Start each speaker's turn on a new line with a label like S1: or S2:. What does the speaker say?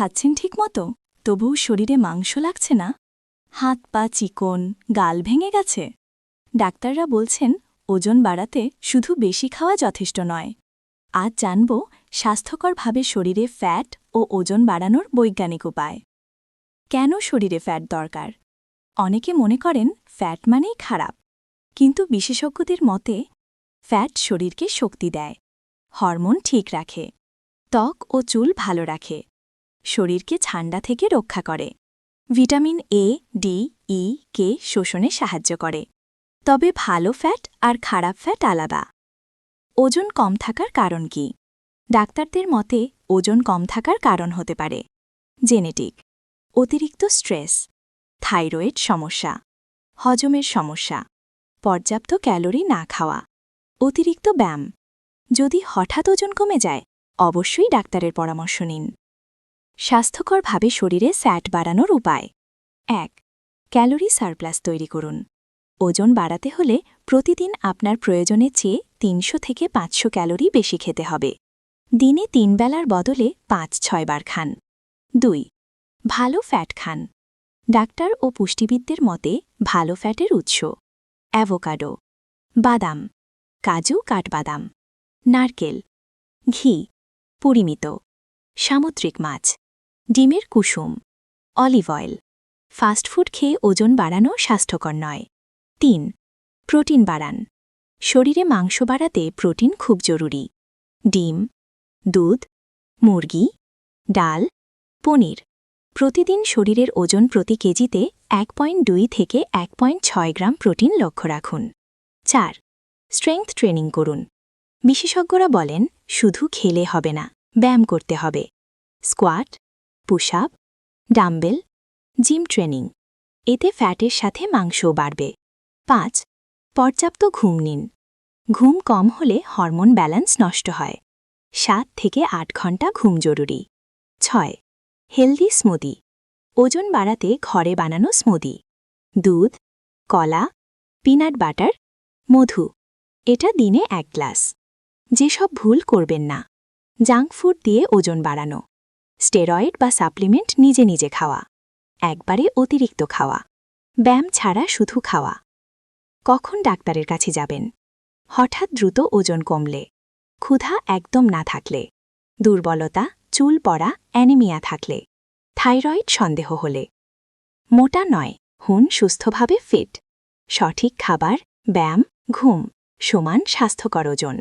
S1: খাচ্ছেন ঠিকমতো তবুও শরীরে মাংস লাগছে না? হাত পা চিকন, গাল ভেঙে গেছে? ডাক্তাররা বলছেন ওজন বাড়াতে শুধু বেশি খাওয়া যথেষ্ট নয়। আজ জানব স্বাস্থ্যকরভাবে শরীরে ফ্যাট ও ওজন বাড়ানোর বৈজ্ঞানিক উপায়। কেন শরীরে ফ্যাট দরকার? অনেকে মনে করেন ফ্যাট মানেই খারাপ, কিন্তু বিশেষজ্ঞদের মতে ফ্যাট শরীরকে শক্তি দেয়, হরমোন ঠিক রাখে, ত্বক ও চুল ভালো রাখে, শরীরকে ঠান্ডা থেকে রক্ষা করে, ভিটামিন এ, ডি, ই, কে শোষণে সাহায্য করে। তবে ভালো ফ্যাট আর খারাপ ফ্যাট আলাদা। ওজন কম থাকার কারণ কি? ডাক্তারদের মতে ওজন কম থাকার কারণ হতে পারে জেনেটিক, অতিরিক্ত স্ট্রেস, থাইরয়েড সমস্যা, হজমের সমস্যা, পর্যাপ্ত ক্যালোরি না খাওয়া, অতিরিক্ত ব্যায়াম। যদি হঠাৎ ওজন কমে যায় অবশ্যই ডাক্তারের পরামর্শ নিন। স্বাস্থ্যকরভাবে শরীরে ফ্যাট বাড়ানোর উপায়। ১. ক্যালোরি সারপ্লাস তৈরি করুন। ওজন বাড়াতে হলে প্রতিদিন আপনার প্রয়োজনের চেয়ে ৩০০ থেকে ৫০০ ক্যালোরি বেশি খেতে হবে। দিনে ৩ বেলার বদলে ৫-৬ বার খান। ২. ভালো ফ্যাট খান। ডাক্তার ও পুষ্টিবিদদের মতে ভালো ফ্যাটের উৎস অ্যাভোকাডো, বাদাম, কাজু কাঠবাদাম, নারকেল, ঘি, পরিমিত, সামুদ্রিক মাছ, ডিমের কুসুম, অলিভ অয়েল। ফাস্টফুড খেয়ে ওজন বাড়ানো স্বাস্থ্যকর নয়। ৩. প্রোটিন বাড়ান। শরীরে মাংস বাড়াতে প্রোটিন খুব জরুরি। ডিম, দুধ, মুরগি, ডাল, পনির। প্রতিদিন শরীরের ওজন প্রতি কেজিতে ১.২ থেকে ১.৬ গ্রাম প্রোটিন লক্ষ্য রাখুন। ৪. স্ট্রেংথ ট্রেনিং করুন। বিশেষজ্ঞরা বলেন শুধু খেলে হবে না, ব্যায়াম করতে হবে। Squat, push up, dumbbell, gym training. এতে ফ্যাটের সাথে মাংসও বাড়বে। ৫. পর্যাপ্ত ঘুম নিন। ঘুম কম হলে হরমোন ব্যালেন্স নষ্ট হয়। ৭ থেকে ৮ ঘণ্টা ঘুম জরুরি। ৬. Healthy smoothie. ওজন বাড়াতে ঘরে বানানো স্মুদি। দুধ, কলা, পিনাট বাটার, মধু। এটা দিনে ১ গ্লাস। যেসব ভুল করবেন না: জাঙ্ক ফুড দিয়ে ওজন বাড়ানো, স্টেরয়েড বা সাপ্লিমেন্ট নিজে নিজে খাওয়া, একবারে অতিরিক্ত খাওয়া, ব্যায়াম ছাড়া শুধু খাওয়া। কখন ডাক্তারের কাছে যাবেন? হঠাৎ দ্রুত ওজন কমলে, ক্ষুধা একদম না থাকলে, দুর্বলতা, চুল পড়া, অ্যানিমিয়া থাকলে, থাইরয়েড সন্দেহ হলে। মোটা নয়, হুন সুস্থভাবে ফিট। সঠিক খাবার, ব্যায়াম, ঘুম সমান স্বাস্থ্যকর ওজন।